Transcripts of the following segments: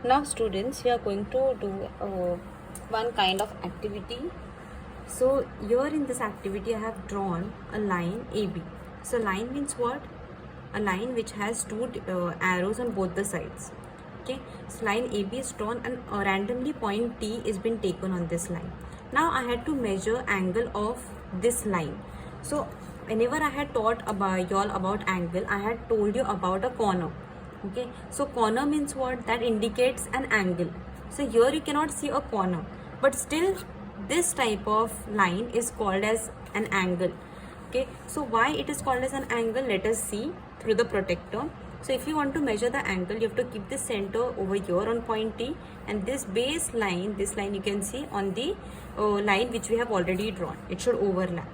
Now students, we are going to do one kind of activity. So here in this activity I have drawn a line AB. So line means what? A line which has two arrows on both the sides. Okay, so line AB is drawn and randomly point T is been taken on this line. Now I had to measure angle of this line. So whenever I had taught about y'all about angle, I had told you about a corner. Okay, so corner means what? That indicates an angle. So here you cannot see a corner, but still this type of line is called as an angle. Okay, so why it is called as an angle, let us see through the protector. So if you want to measure the angle, you have to keep the center over here on point T, and this base line, this line you can see on the line which we have already drawn. It should overlap.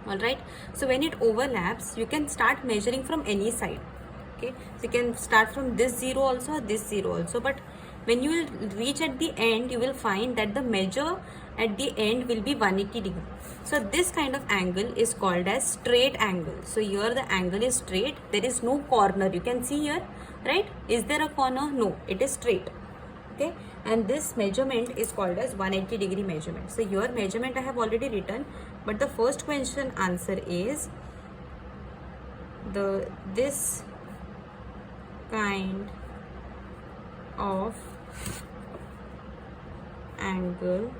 Alright, so when it overlaps, you can start measuring from any side. Okay, so you can start from this 0 also or this 0 also, but when you will reach at the end, you will find that the measure at the end will be 180 degree. So this kind of angle is called as straight angle. So here the angle is straight, there is no corner. You can see here, right? Is there a corner? No, it is straight. Okay, and this measurement is called as 180 degree measurement. So your measurement I have already written, but the first question answer is this kind of angle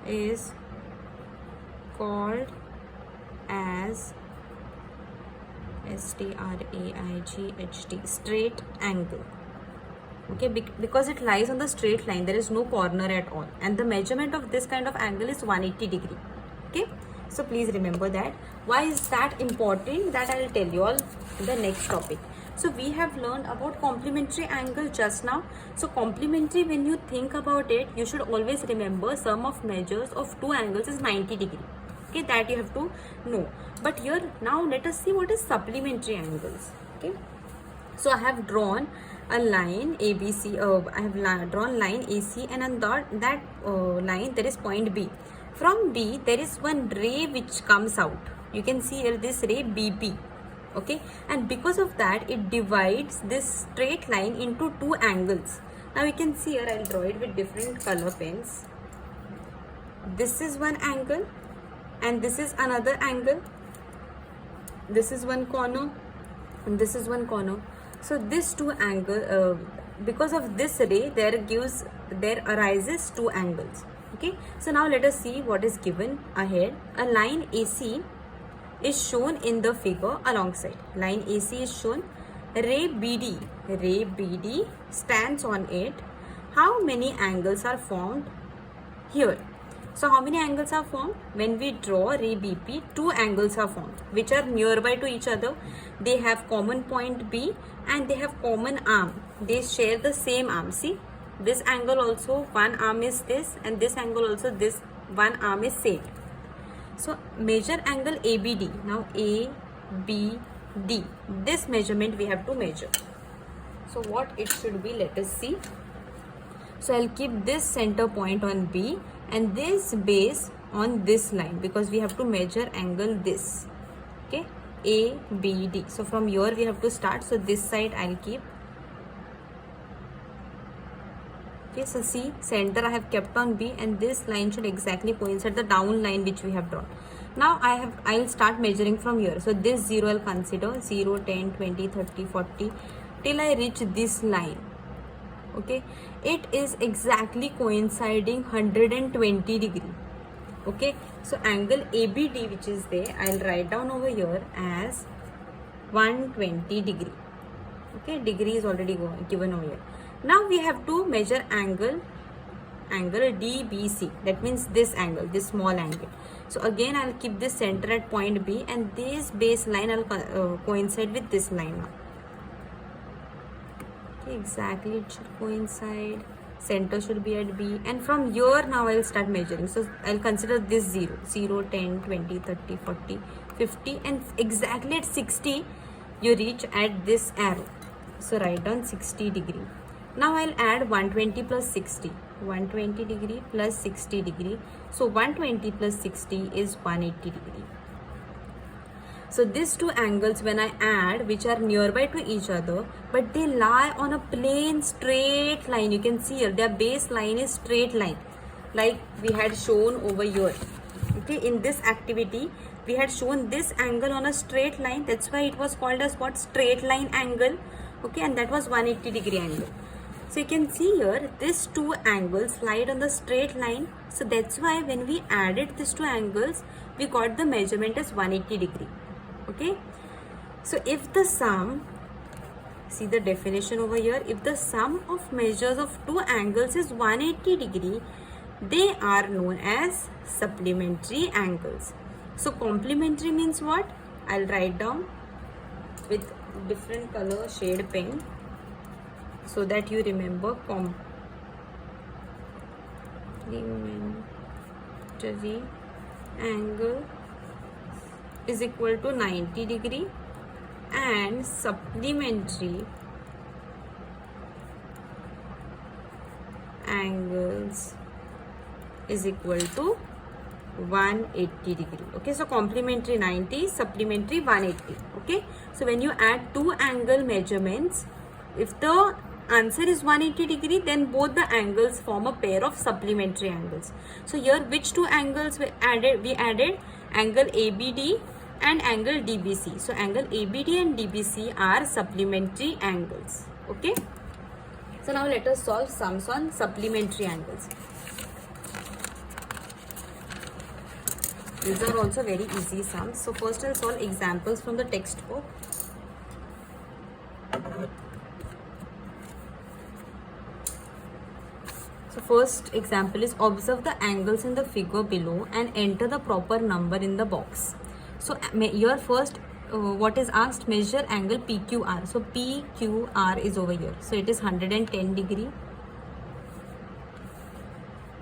is called as STRAIGHT, straight angle. Okay, because it lies on the straight line, there is no corner at all, and the measurement of this kind of angle is 180 degree. Okay, so please remember that. Why is that important? That I will tell you all in the next topic. So we have learned about complementary angle just now. So complementary, when you think about it, you should always remember sum of measures of two angles is 90 degree. Okay, that you have to know. But here now let us see what is supplementary angles. Okay, so I have drawn a line ABC. I have drawn line AC, and on that line there is point B. From B there is one ray which comes out. You can see here this ray BP. Okay, and because of that it divides this straight line into two angles. Now you can see here, I'll draw it with different color pens. This is one angle and this is another angle. This is one corner and this is one corner. So this two angle, because of this ray there arises two angles. Okay, so now let us see what is given ahead. A line AC is shown in the figure alongside. Line AC is shown. Ray BD stands on it. How many angles are formed here? So how many angles are formed? When we draw ray BP, two angles are formed which are nearby to each other. They have common point B and they have common arm. They share the same arm. See, this angle also, one arm is this, and this angle also, this one arm is same. So measure angle ABD. Now ABD, this measurement we have to measure. So what it should be, let us see. So I'll keep this center point on B and this base on this line, because we have to measure angle this. Okay, ABD. So from here we have to start. So this side I'll keep. Okay, so see, center I have kept on B, and this line should exactly coincide the down line which we have drawn. Now I'll start measuring from here. So this 0 I'll consider 0, 10, 20, 30, 40 till I reach this line. Okay, it is exactly coinciding 120 degree. Okay, so angle ABD which is there, I'll write down over here as 120 degree. Okay, degree is already given over here. Now we have to measure angle DBC. That means this angle, this small angle. So again I'll keep this center at point B, and this base line I'll coincide with this line now. Okay, exactly it should coincide. Center should be at B, and from here now I'll start measuring. So I'll consider this 0, 0, 10, 20, 30, 40, 50, and exactly at 60 you reach at this arrow. So write down 60 degree. Now I'll add 120 plus 60. 120 degree plus 60 degree. So 120 plus 60 is 180 degree. So these two angles when I add, which are nearby to each other, but they lie on a plain straight line. You can see here their base line is straight line, like we had shown over here. Okay, in this activity we had shown this angle on a straight line. That's why it was called as what? Straight line angle. Okay, and that was 180-degree angle. So you can see here these two angles lie on the straight line. So that's why when we added these two angles, we got the measurement as 180-degree. Okay, so if the sum, see the definition over here, if the sum of measures of two angles is 180-degree, they are known as supplementary angles. So complementary means what? I'll write down with different color shade pen so that you remember. Complementary angle is equal to 90-degree and supplementary angles is equal to 180-degree. Okay, so complementary 90, supplementary 180. Okay, so when you add two angle measurements, if the answer is 180-degree, then both the angles form a pair of supplementary angles. So here which two angles we added? We added angle ABD and angle DBC. So angle ABD and DBC are supplementary angles. Okay, so now let us solve sums on supplementary angles. These are also very easy sums. So first I'll solve examples from the textbook. So first example is, observe the angles in the figure below and enter the proper number in the box. So here first what is asked? Measure angle PQR. So PQR is over here. So it is 110-degree.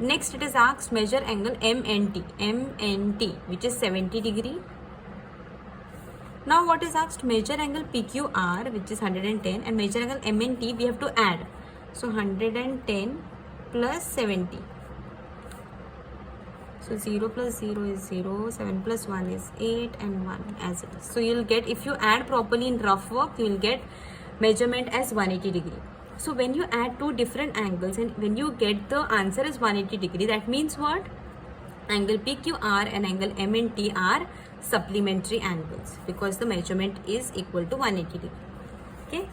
Next it is asked measure angle MNT, which is 70-degree. Now what is asked? Measure angle PQR, which is 110, and measure angle MNT we have to add. So 110 plus 70. So 0 plus 0 is 0, 7 plus 1 is 8, and 1 as it is. So you'll get, if you add properly in rough work, you will get measurement as 180-degree. So when you add two different angles and when you get the answer is 180-degree, that means what? Angle PQR and angle MNT are supplementary angles because the measurement is equal to 180-degree. Okay.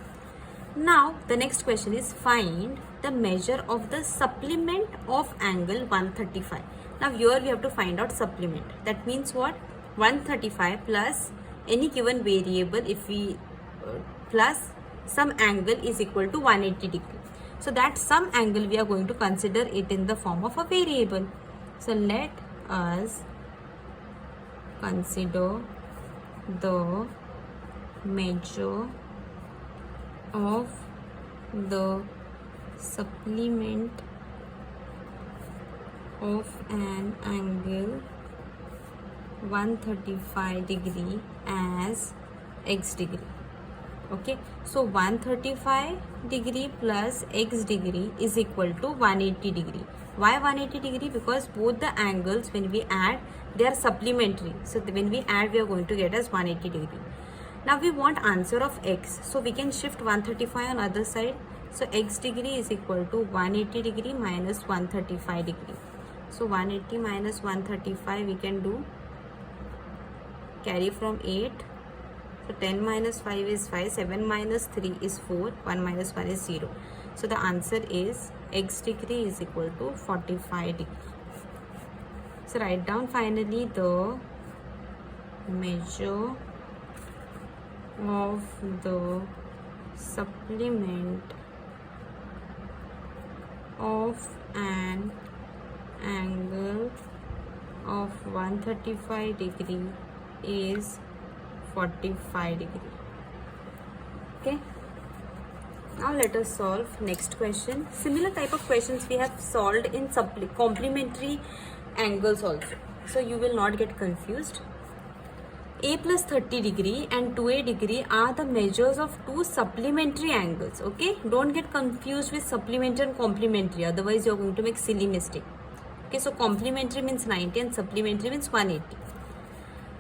Now the next question is, find the measure of the supplement of angle 135. Now here we have to find out supplement. That means what? 135 plus any given variable, if we plus some angle is equal to 180-degree. So that some angle we are going to consider it in the form of a variable. So let us consider the measure of the supplement of an angle 135-degree as x degree. Okay, so 135-degree plus x degree is equal to 180-degree. Why 180-degree? Because both the angles when we add, they are supplementary. So when we add, we are going to get as 180-degree. Now we want answer of x. So we can shift 135 on other side. So x degree is equal to 180-degree minus 135-degree. So 180 minus 135 we can do. Carry from 8. So 10 minus 5 is 5, 7 minus 3 is 4, 1 minus 1 is 0. So the answer is x degree is equal to 45-degree. So write down finally the measure of the supplement of an angle of 135-degree is 45-degree. Okay. Now let us solve next question. Similar type of questions we have solved in complementary angles also. So you will not get confused. A plus 30-degree and 2A-degree are the measures of two supplementary angles. Okay. Don't get confused with supplementary and complementary. Otherwise you are going to make silly mistake. Okay. So complementary means 90 and supplementary means 180.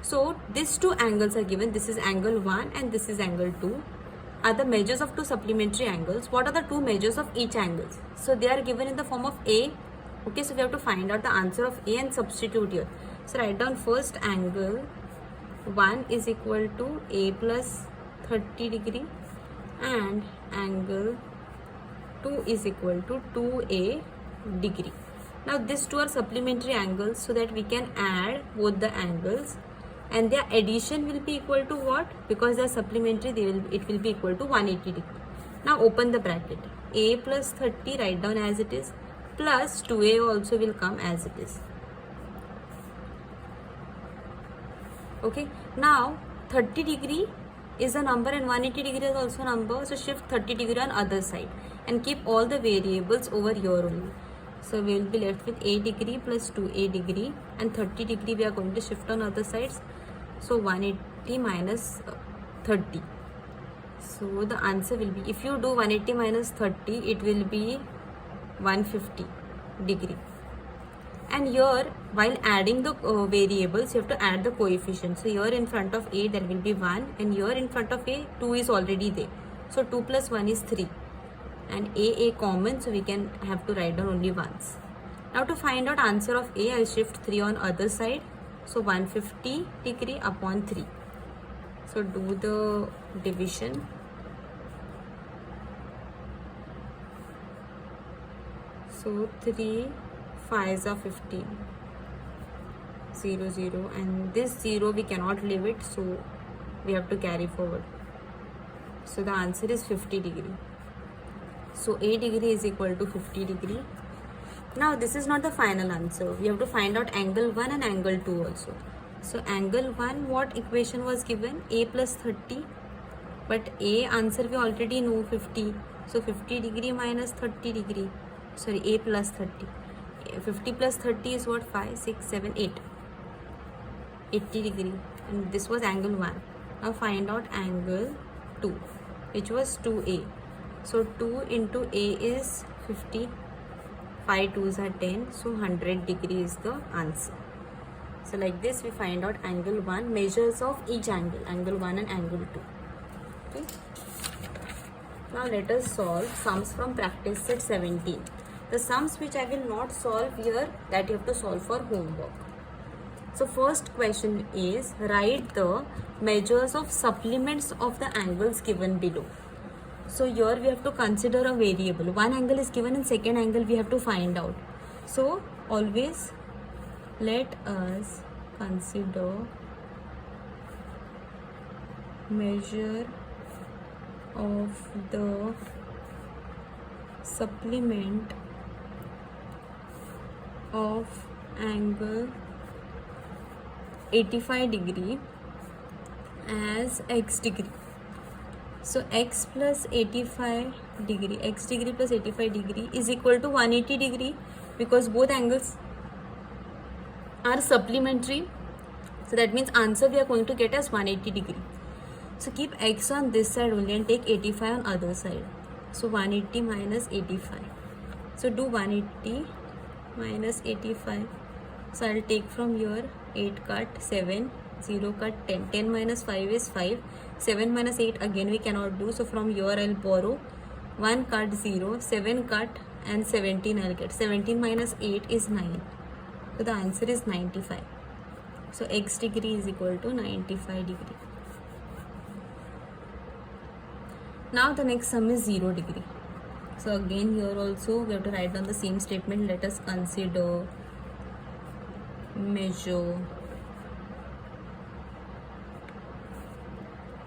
So these two angles are given. This is angle 1 and this is angle 2. Are the measures of two supplementary angles. What are the two measures of each angle? So they are given in the form of A. Okay, so we have to find out the answer of A and substitute here. So write down first angle 1 is equal to A plus 30 degree and angle 2 is equal to 2A degree. Now these two are supplementary angles, so that we can add both the angles, and their addition will be equal to what? Because they are supplementary, it will be equal to 180 degree. Now open the bracket. A plus 30, write down as it is, plus 2A also will come as it is. Okay, now 30 degree is a number and 180 degree is also a number, so shift 30 degree on other side and keep all the variables over here only. So we will be left with A degree plus 2A degree, and 30 degree we are going to shift on other sides. So 180 minus 30. So the answer will be, if you do 180 minus 30, it will be 150 degree. And here, while adding the variables, you have to add the coefficients. So here in front of A there will be 1, and here in front of A 2 is already there. So 2 plus 1 is 3. And A common, so we can have to write down only ones. Now to find out answer of A, I will shift 3 on other side. So 150 degree upon 3. So do the division. So 3 5s are 15. 0 0, and this 0 we cannot leave it, so we have to carry forward. So the answer is 50 degree. So A degree is equal to 50 degree. Now this is not the final answer. We have to find out angle 1 and angle 2 also. So angle 1, what equation was given? A plus 30. But A answer we already know, 50. So 50 degree minus 30 degree. Sorry, A plus 30. 50 plus 30 is what? 5, 6, 7, 8. 80 degree. And this was angle 1. Now find out angle 2, which was 2A. So 2 into A is 50, 5 2s are 10, so 100 degree is the answer. So like this we find out angle 1, measures of each angle, angle 1 and angle 2. Okay. Now let us solve sums from practice set 17. The sums which I will not solve here, that you have to solve for homework. So first question is, write the measures of supplements of the angles given below. So here we have to consider a variable. One angle is given and second angle we have to find out. So always let us consider measure of the supplement of angle 85 degree as x degree. So x plus 85 degree, x degree plus 85 degree is equal to 180 degree, because both angles are supplementary. So that means answer we are going to get as 180 degree. So keep x on this side only and take 85 on other side. So 180 minus 85. So do 180 minus 85. So I'll take from here 8 cut 7, 0 cut 10. 10 minus 5 is 5. 7 minus 8 again we cannot do. So from here I'll borrow 1 cut 0, 7 cut and 17 I'll get. 17 minus 8 is 9. So the answer is 95. So x degree is equal to 95 degree. Now the next sum is 0 degree. So again here also we have to write down the same statement. Let us consider measure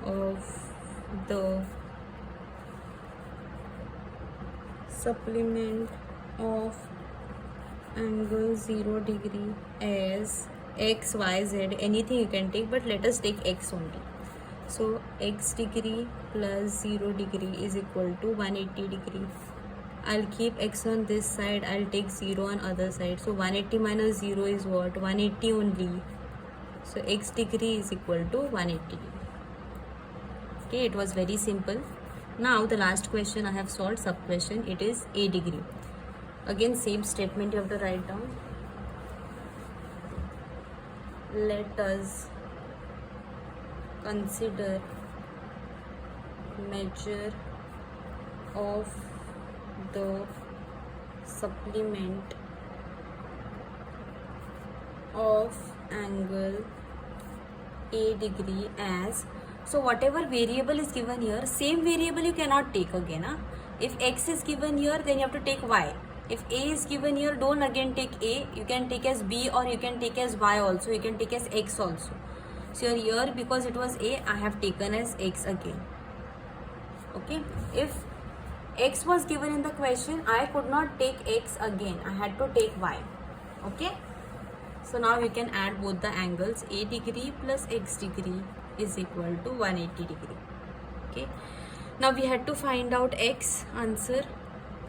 of the supplement of angle 0 degree as x, y, z, anything you can take, but let us take x only. So x degree plus 0 degree is equal to 180 degree. I'll keep x on this side, I'll take 0 on other side. So 180 minus 0 is what? 180 only. So x degree is equal to 180 degree. Okay, it was very simple. Now the last question I have solved, sub question, it is a degree. Again same statement you have to write down. Let us consider measure of the supplement of angle a degree as, so whatever variable is given here, same variable you cannot take again. If x is given here, then you have to take y. If a is given here, don't again take a, you can take as b, or you can take as y also, you can take as x also. So here because it was a, I have taken as x again. Okay, if x was given in the question, I could not take x again, I had to take y. Okay, so now you can add both the angles. A degree plus x degree is equal to 180 degree. Okay, now we had to find out x. Answer,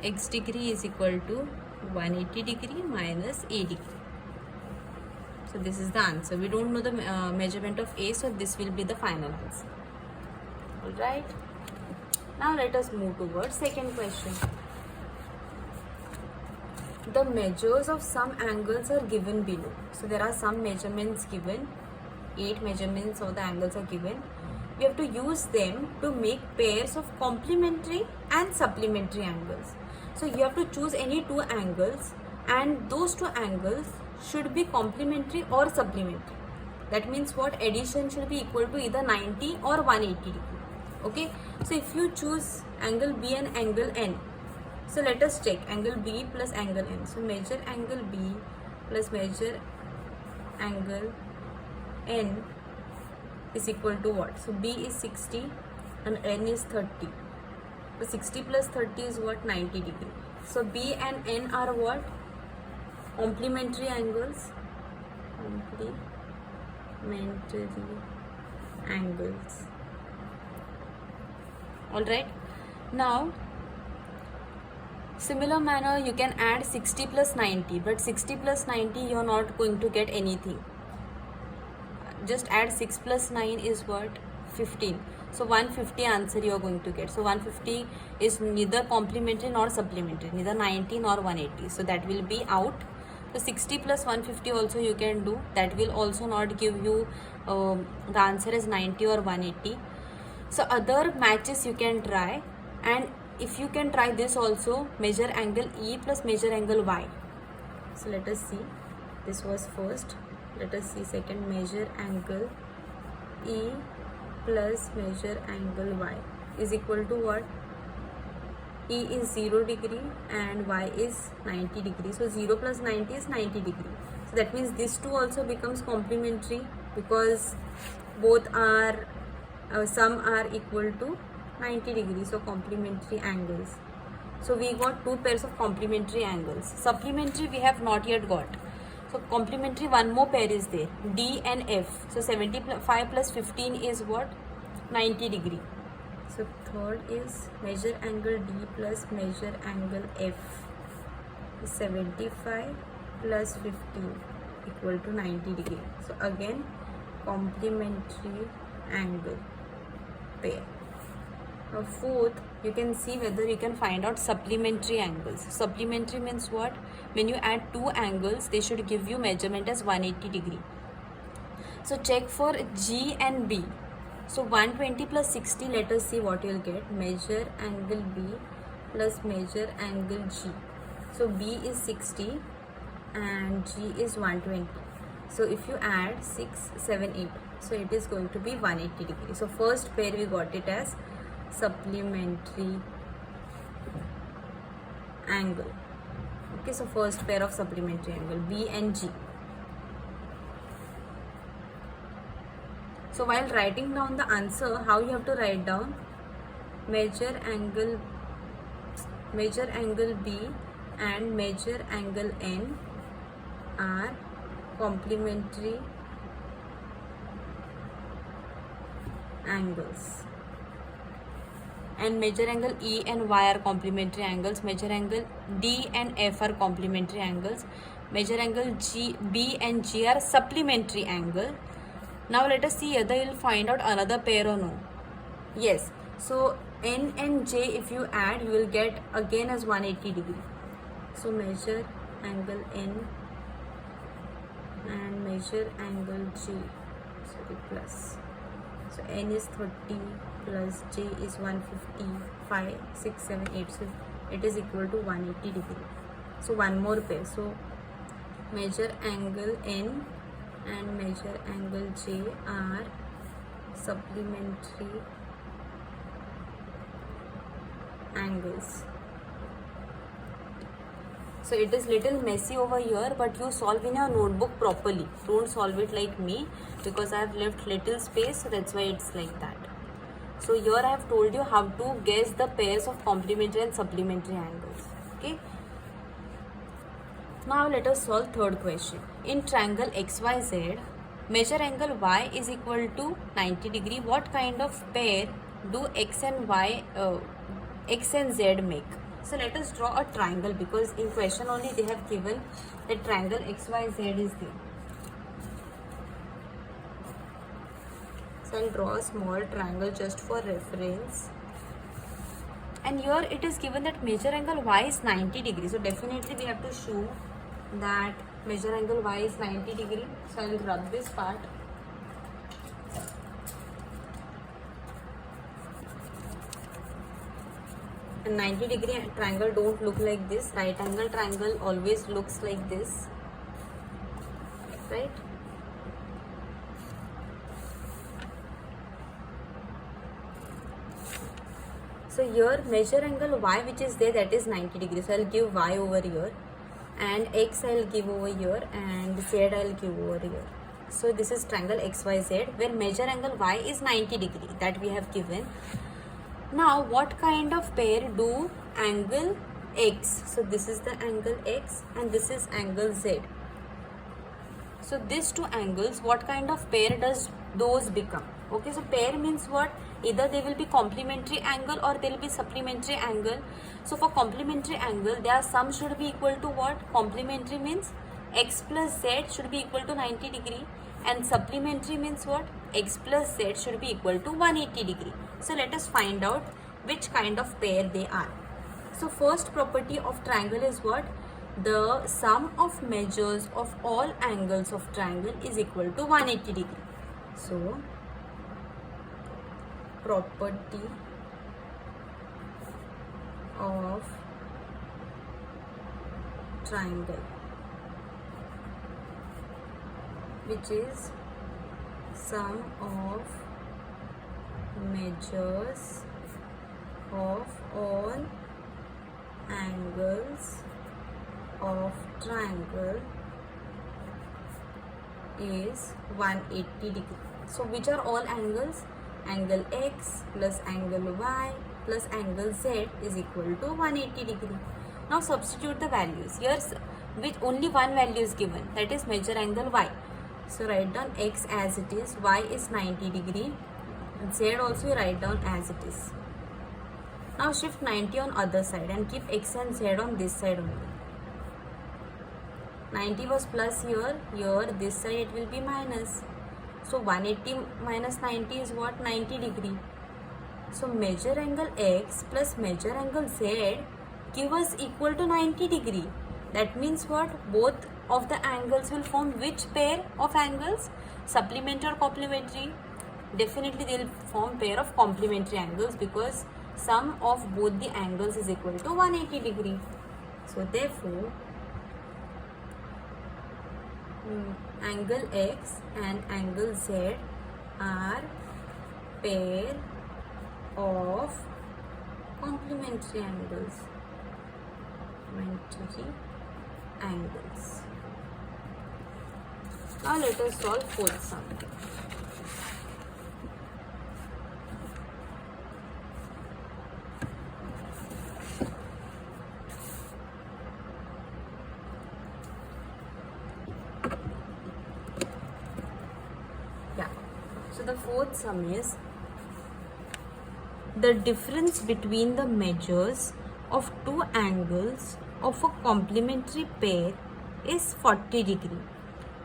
x degree is equal to 180 degree minus a degree. So this is the answer. We don't know the measurement of a, so this will be the final answer. Alright, now let us move towards second question. The measures of some angles are given below. So there are some measurements given, 8 measurements of the angles are given. We have to use them to make pairs of complementary and supplementary angles. So you have to choose any 2 angles, and those 2 angles should be complementary or supplementary. That means what? Addition should be equal to either 90 or 180 degree. Okay, so if you choose angle B and angle N, so let us check angle B plus angle N. So measure angle B plus measure angle N is equal to what? So B is 60 and N is 30. So 60 plus 30 is what? 90 degree. So B and N are what? Complementary angles. Complementary angles. Alright. Now, similar manner you can add 60 plus 90, but 60 plus 90 you are not going to get anything. Just add 6 plus 9 is what? 15. So 150 answer you are going to get. So 150 is neither complementary nor supplementary, neither 90 nor 180. So that will be out. So 60 plus 150 also you can do. That will also not give you the answer is 90 or 180. So other matches you can try, and if you can try this also, measure angle E plus measure angle Y. So let us see. This was first. Let us see second. Measure angle E plus measure angle Y is equal to what? E is 0 degree and Y is 90 degree. So 0 plus 90 is 90 degree. So that means this two also becomes complementary because both are sum are equal to 90 degrees. So complementary angles. So we got 2 pairs of complementary angles. Supplementary we have not yet got. So complementary one more pair is there, D and F. So 75 plus 15 is what? 90 degree. So third is measure angle D plus measure angle F. 75 plus 15 equal to 90 degree. So again complementary angle pair. Now fourth, you can see whether you can find out supplementary angles. Supplementary means what? When you add 2 angles, they should give you measurement as 180 degree. So check for G and B. So 120 plus 60, let us see what you will get. Measure angle B plus measure angle G. So B is 60 and G is 120. So if you add 6, 7, 8, so it is going to be 180 degree. So first pair we got it as supplementary angle. Okay, so first pair of supplementary angle, B and G. So while writing down the answer, how you have to write down? Measure angle B and measure angle N are complementary angles, and measure angle E and Y are complementary angles. Measure angle D and F are complementary angles. Measure angle B and G are supplementary angle. Now let us see whether you will find out another pair or no. Yes. So N and J, if you add, you will get again as 180 degree. So measure angle N and measure angle G. Sorry, plus. So n is 30 plus j is 150, 5, 6, 7, 8. So it is equal to 180 degree. So one more pair. So measure angle n and measure angle j are supplementary angles. So it is little messy over here, but you solve in your notebook properly. Don't solve it like me, because I have left little space, so that's why it's like that. So here I have told you how to guess the pairs of complementary and supplementary angles. Okay. Now let us solve third question. In triangle XYZ, measure angle Y is equal to 90 degree. What kind of pair do X and Z make? So let us draw a triangle, because in question only they have given the triangle XYZ is there. So I'll draw a small triangle just for reference. And here it is given that measure angle Y is 90 degrees. So definitely we have to show that measure angle Y is 90 degree. So I will rub this part. And 90 degree triangle don't look like this. Right angle triangle always looks like this. Right? So here measure angle Y which is there, that is 90 degrees. So I'll give Y over here, and X I'll give over here, and Z I'll give over here. So this is triangle XYZ where measure angle Y is 90 degree that we have given. Now what kind of pair do angle X? So this is the angle X and this is angle Z. So these two angles, what kind of pair does those become? Okay, so pair means what? Either they will be complementary angle or they will be supplementary angle. So for complementary angle, their sum should be equal to what? Complementary means X plus Z should be equal to 90 degree, and supplementary means what? X plus Z should be equal to 180 degree. So let us find out which kind of pair they are. So first property of triangle is what? The sum of measures of all angles of triangle is equal to 180 degree. So property of triangle, which is sum of measures of all angles of triangle is 180 degree. So which are all angles? Angle X plus angle Y plus angle Z is equal to 180 degree. Now substitute the values. Here which only one value is given, that is measure angle Y. So write down X as it is, Y is 90 degree, and Z also write down as it is. Now shift 90 on other side and keep X and Z on this side only. 90 was plus here, this side it will be minus. So 180 minus 90 is what? 90 degree. So measure angle X plus measure angle Z give us equal to 90 degree. That means what? Both of the angles will form which pair of angles? Supplementary or complementary? Definitely they will form pair of complementary angles, because sum of both the angles is equal to 180 degree. So therefore angle X and angle Z are pair of complementary angles. Now let us solve fourth sum. So the fourth sum is the difference between the measures of two angles of a complementary pair is 40 degree.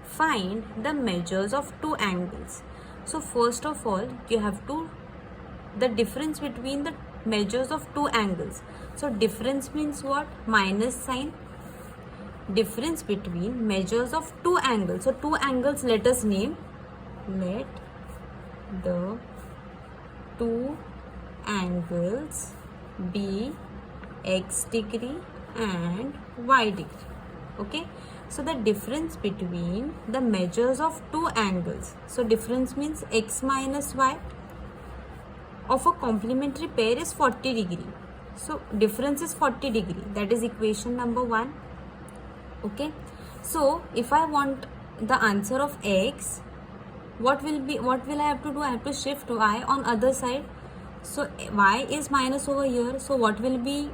Find the measures of two angles. So first of all, you have to the difference between the measures of two angles. So difference means what? Minus sign. Difference between measures of two angles. So two angles let us name. Let the two angles be x degree and y degree. Okay, so the difference between the measures of two angles, so difference means x minus y of a complementary pair is 40 degree. So difference is 40 degree. That is equation number 1. Okay, so if I want the answer of x, what will I have to do? I have to shift y on other side. So y is minus over here. So what will be,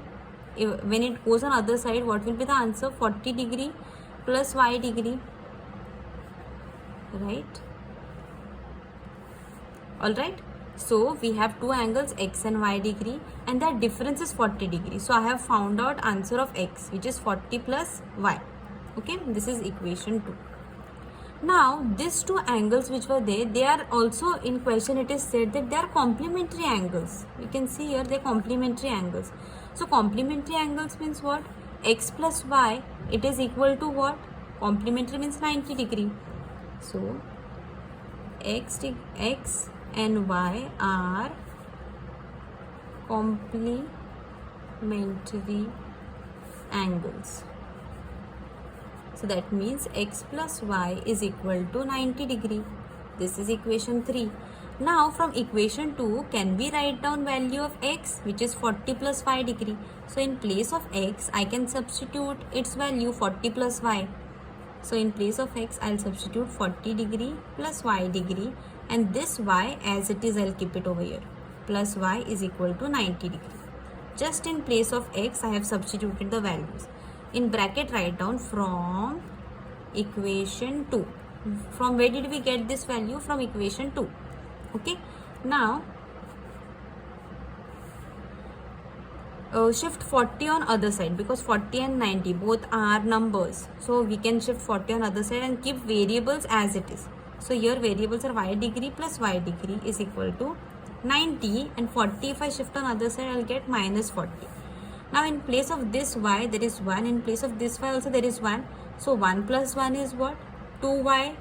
when it goes on other side, what will be the answer? 40 degree plus y degree, right? All right. So we have two angles x and y degree, and that difference is 40 degree. So I have found out answer of x, which is 40 plus y. Okay, this is equation 2. Now these two angles which were there, they are also in question. It is said that they are complementary angles. You can see here they are complementary angles. So complementary angles means what? X plus y, it is equal to what? Complementary means 90 degree. So x and y are complementary angles. So that means x plus y is equal to 90 degree. This is equation 3. Now from equation 2, can we write down value of x, which is 40 plus y degree? So in place of x, I can substitute its value 40 plus y. So in place of x, I'll substitute 40 degree plus y degree, and this y as it is, I'll keep it over here. Plus y is equal to 90 degree. Just in place of x, I have substituted the values. In bracket, write down from equation 2. From where did we get this value? From equation 2. Okay. Now shift 40 on other side, because 40 and 90 both are numbers. So we can shift 40 on other side and keep variables as it is. So here variables are y degree plus y degree is equal to 90, and 40 if I shift on other side, I'll get minus 40. Now in place of this y, there is 1. In place of this y also there is 1. So 1 plus 1 is what? 2y,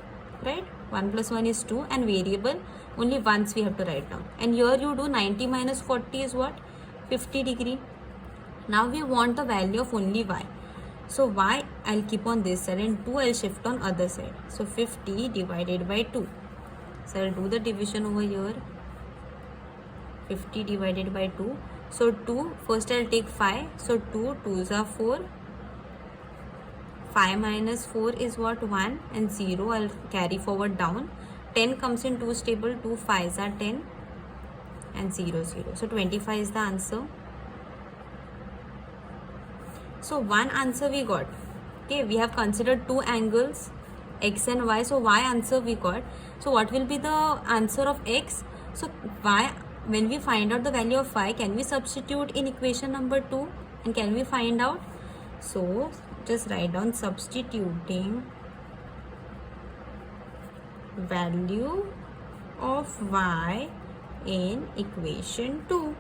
right? 1 plus 1 is 2, and variable only once we have to write down. And here you do 90 minus 40 is what? 50 degree. Now we want the value of only y. So y I'll keep on this side, and 2 I'll shift on other side. So 50 divided by 2. So I'll do the division over here. 50 divided by 2. So 2, first I'll take 5. So 2 2s are 4. 5 minus 4 is what? 1, and 0 I'll carry forward down. 10 comes in 2's table. 2 5s are 10, and 0 0. So 25 is the answer. So one answer we got. Okay, we have considered two angles x and y. So y answer we got. So what will be the answer of x? So y, when we find out the value of y, can we substitute in equation number 2, and can we find out? So just write down substituting value of y in equation 2.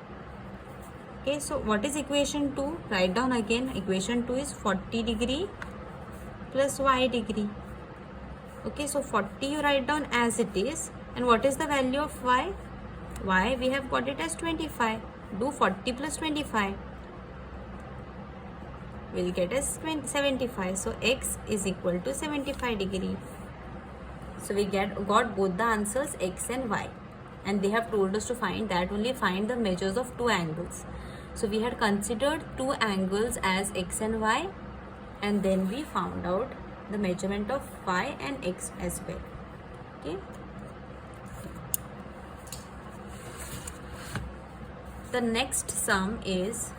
Okay, so what is equation 2? Write down again. Equation 2 is 40 degree plus y degree. Okay, so 40 you write down as it is, and what is the value of y? Y we have got it as 25. Do 40 plus 25. We'll get as 75. So x is equal to 75 degree. So we got both the answers, x and y, and they have told us to find the measures of two angles. So we had considered two angles as x and y, and then we found out the measurement of y and x as well. Okay. The next sum is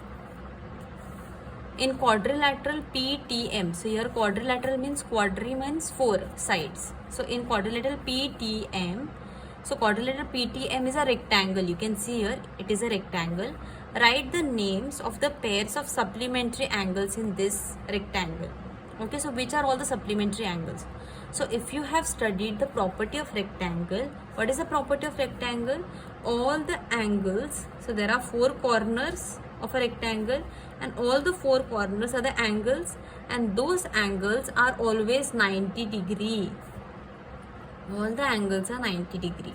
in quadrilateral PTM. So here quadrilateral means quadri means 4 sides. So in quadrilateral PTM, so quadrilateral PTM is a rectangle. You can see here it is a rectangle. Write the names of the pairs of supplementary angles in this rectangle. Okay, so which are all the supplementary angles? So if you have studied the property of rectangle, what is the property of rectangle? All the angles, so there are 4 corners of a rectangle, and all the 4 corners are the angles, and those angles are always 90 degree. All the angles are 90 degree.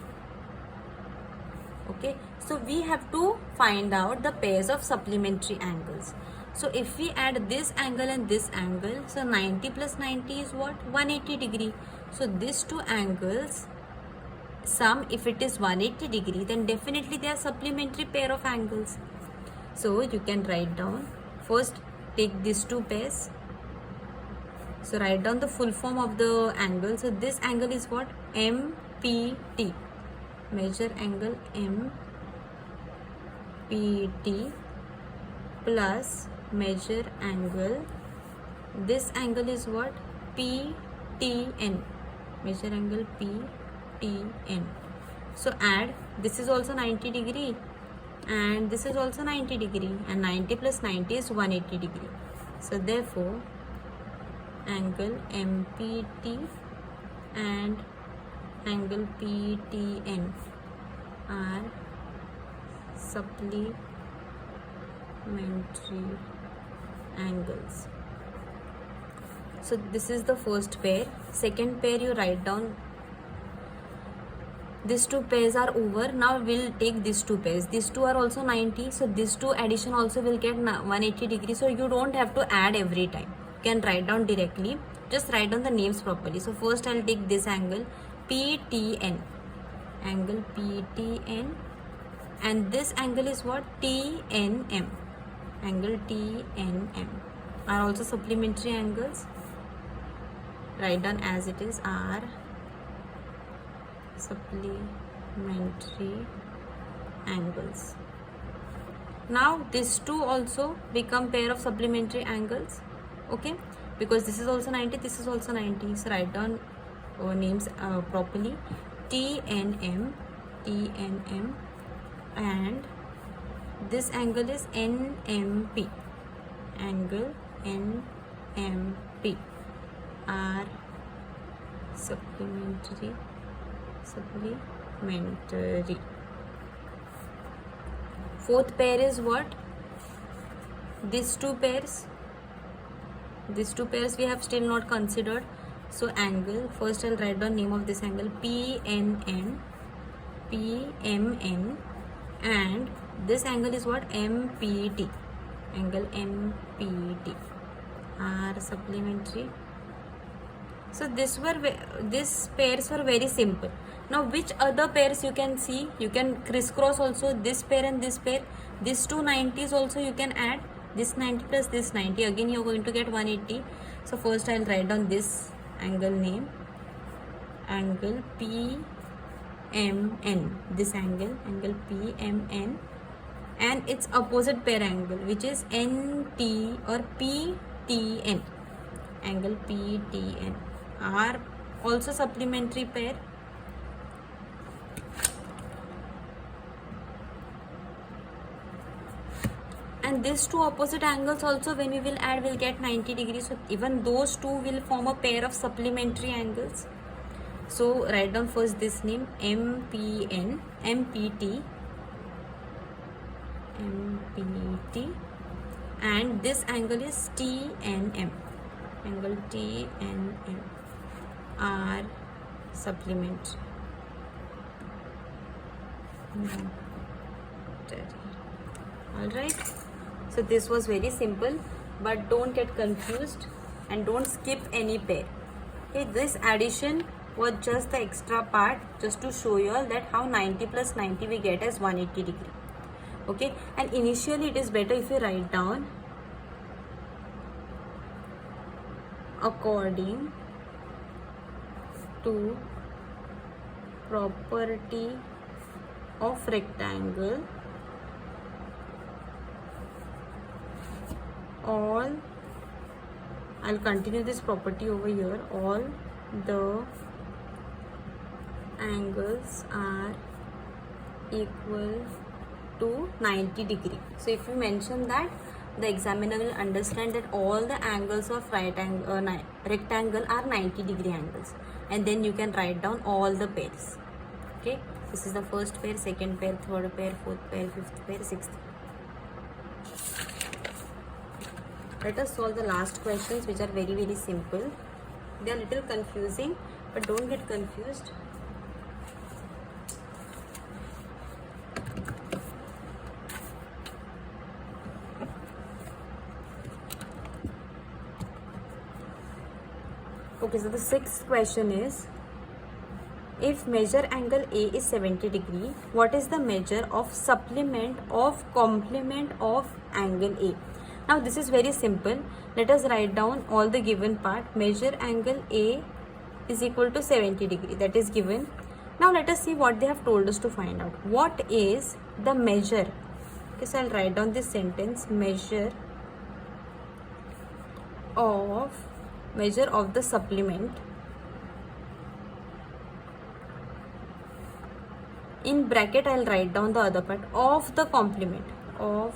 Okay, so we have to find out the pairs of supplementary angles. So if we add this angle and this angle, so 90 plus 90 is what? 180 degree. So these two angles sum, if it is 180 degree, then definitely they are supplementary pair of angles. So you can write down, first take these two pairs. So write down the full form of the angle. So this angle is what? MPT. Measure angle MPT plus measure angle. This angle is what? PTN. Measure angle PTN. So add, this is also 90 degree and this is also 90 degree, and 90 plus 90 is 180 degree. So therefore angle MPT and angle PTN are supplementary angles. So this is the first pair. Second pair you write down. These two pairs are over. Now we'll take these two pairs. These two are also 90. So these two addition also will get 180 degrees. So you don't have to add every time. You can write down directly. Just write down the names properly. So first I'll take this angle PTN. Angle PTN. And this angle is what? TNM. Angle TNM are also supplementary angles. Write down as it is, are supplementary angles. Now these two also become pair of supplementary angles. Okay, because this is also 90, this is also 90. So write down names properly. TNM, TNM, and this angle is NMP. Angle NMP are supplementary. Fourth pair is what? These two pairs. These two pairs we have still not considered. So angle, first I'll write down name of this angle PNN, PMN, and this angle is what? MPT. Angle MPT are supplementary. So these pairs were very simple. Now which other pairs you can see? You can crisscross also this pair and this pair. These two 90s also you can add. This 90 plus this 90. Again you are going to get 180. So first I'll write down this angle name. Angle PMN. This angle PMN. And its opposite pair angle, which is NT or PTN. Angle PTN are also supplementary pair. And these two opposite angles also, when we will add, will get 90 degrees. So even those two will form a pair of supplementary angles. So write down first this name MPN, MPT, MPT, and this angle is TNM. Angle TNM are supplementary. Alright. So this was very simple, but don't get confused and don't skip any pair. Okay, this addition was just the extra part, just to show you all that how 90 plus 90 we get as 180 degree. Okay, and initially it is better if you write down according to property of rectangle, all, I'll continue this property over here, all the angles are equal to 90 degree. So if you mention that, the examiner will understand that all the angles of rectangle are 90 degree angles, and then you can write down all the pairs. Okay, this is the first pair, second pair, third pair, fourth pair, fifth pair, sixth. Let us solve the last questions, which are very, very simple. They are little confusing, but don't get confused. Okay, so the sixth question is, if measure angle A is 70 degree, what is the measure of supplement of complement of angle A? Now this is very simple. Let us write down all the given part. Measure angle A is equal to 70 degree, that is given. Now let us see what they have told us to find out. What is the measure? Okay, so I'll write down this sentence. Measure of the supplement in bracket. I'll write down the other part of the complement of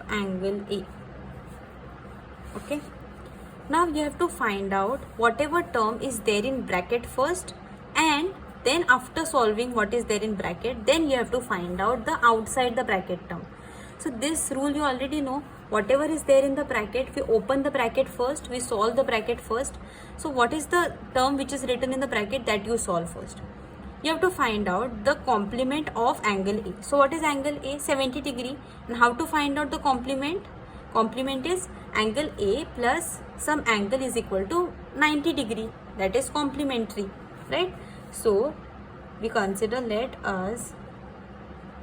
angle A. Okay, now you have to find out whatever term is there in bracket first, and then after solving what is there in bracket, then you have to find out the outside the bracket term. So this rule you already know. Whatever is there in the bracket, we open the bracket first, we solve the bracket first. So what is the term which is written in the bracket, that you solve first. You have to find out the complement of angle A. So what is angle A? 70 degree. And how to find out the complement? Complement is angle A plus some angle is equal to 90 degree. That is complementary, right? So we consider, let us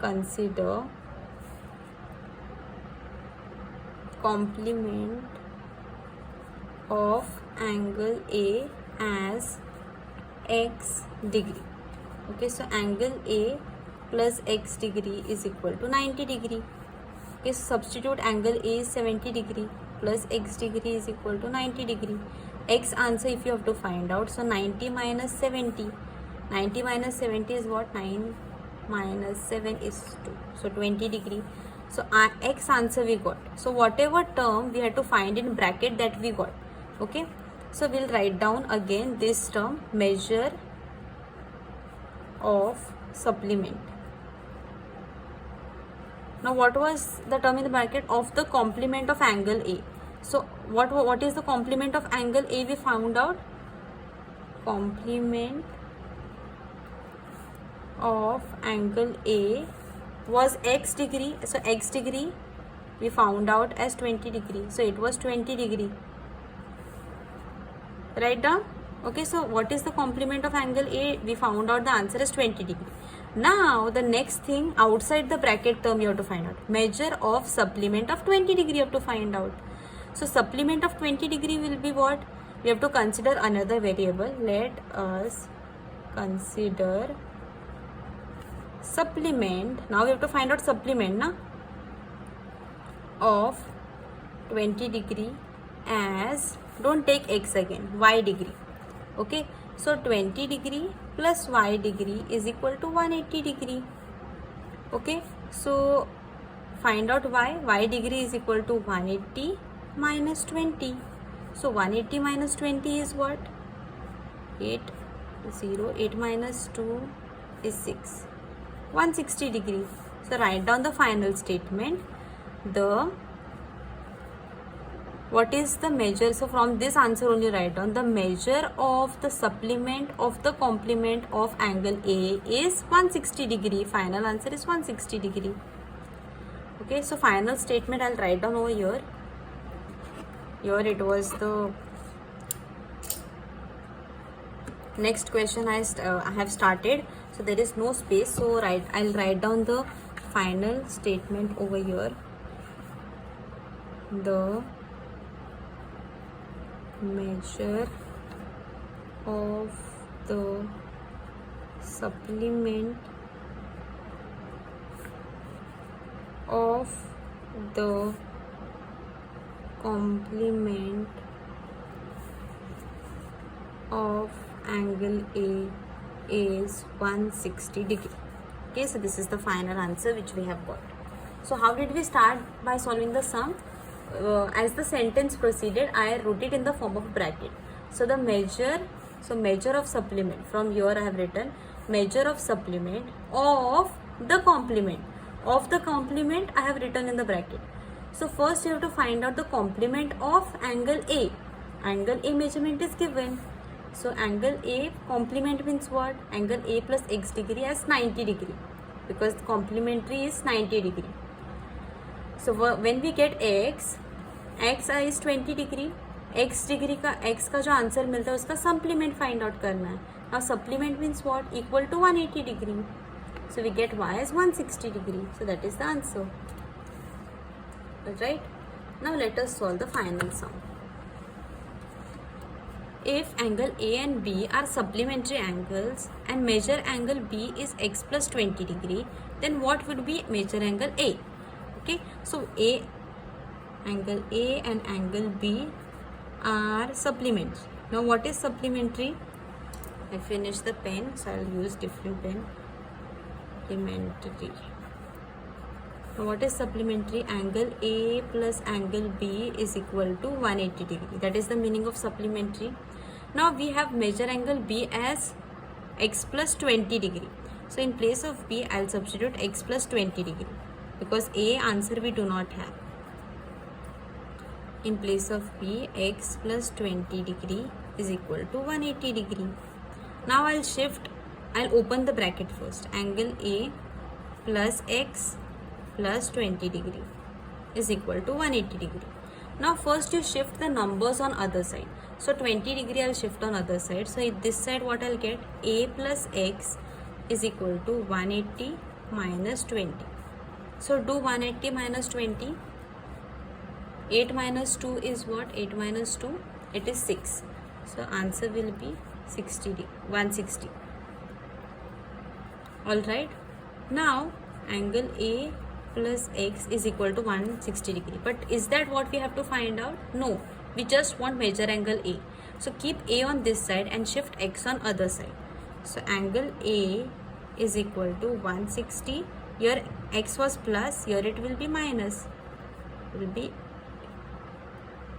consider complement of angle A as x degree. Okay, so angle A plus x degree is equal to 90 degree. Okay, so substitute angle A is 70 degree plus x degree is equal to 90 degree. X answer if you have to find out. So 90 minus 70. 90 minus 70 is what? 9 minus 7 is 2. So 20 degree. So our x answer we got. So whatever term we had to find in bracket, that we got. Okay, so we'll write down again this term, measure of supplement. Now what was the term in the bracket? Of the complement of angle A. So what is the complement of angle A? We found out complement of angle A was x degree. So x degree we found out as 20 degree. So it was 20 degree. Write down. Okay, so what is the complement of angle A? We found out the answer is 20 degree. Now the next thing, outside the bracket term you have to find out. Measure of supplement of 20 degree you have to find out. So supplement of 20 degree will be what? We have to consider another variable. Let us consider supplement. Now we have to find out supplement of 20 degree as, don't take x again, y degree. Okay, so 20 degree plus y degree is equal to 180 degree. Okay, so find out y degree is equal to 180 minus 20. So 180 minus 20 is what? 8 minus 2 is 6. 160 degree. So write down the final statement. What is the measure? So from this answer only write down the measure of the supplement of the complement of angle A is 160 degree. Final answer is 160 degree. Okay, so final statement I'll write down over here. Here it was the next question I have started. So there is no space. So I'll write down the final statement over here. The measure of the supplement of the complement of angle A is 160 degree. Okay, so this is the final answer which we have got. So how did we start? By solving the sum. As the sentence proceeded, I wrote it in the form of bracket. So the measure of supplement, from here I have written measure of supplement of the complement. Of the complement I have written in the bracket. So first you have to find out the complement of angle A. Angle A measurement is given. So angle A complement means what? Angle A plus x degree as 90 degree. because complementary is 90 degree. So when we get x is 20 degree, x degree का x का जो answer मिलता है उसका supplement find out करना है. Now supplement means what? Equal to 180 degree. So we get y as 160 degree. So that is the answer. Right? Now let us solve the final sum. If angle A and B are supplementary angles and measure angle B is x plus 20 degree, then what would be measure angle A? Okay, so angle A and angle B are supplementary. Now what is supplementary? I finished the pen, so I'll use different pen. Supplementary. Now what is supplementary? Angle A plus angle B is equal to 180 degree. That is the meaning of supplementary. Now we have measure angle B as x plus 20 degree. So in place of B, I'll substitute x plus 20 degree because A answer we do not have. In place of B, x plus 20 degree is equal to 180 degree. Now I'll open the bracket first. Angle A plus x plus 20 degree is equal to 180 degree. Now first you shift the numbers on other side. So 20 degree I'll shift on other side. So in this side what I'll get? A plus x is equal to 180 minus 20. So do 180 minus 20. 8 minus 2 is what? 8 minus 2, it is 6. So answer will be 160. Alright. Now angle A plus x is equal to 160 degree. But is that what we have to find out? No. We just want measure angle A. So keep A on this side and shift x on other side. So angle A is equal to 160. Here x was plus, here it will be minus. It will be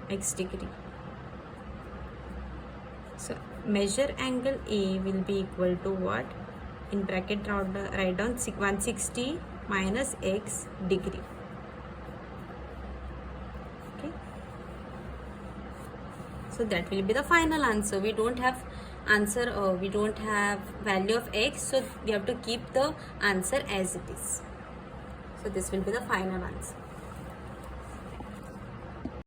x degree. So measure angle A will be equal to what? In bracket write down 160 minus x degree. Okay. So that will be the final answer. We don't have answer, we don't have value of x, so we have to keep the answer as it is. So this will be the final answer.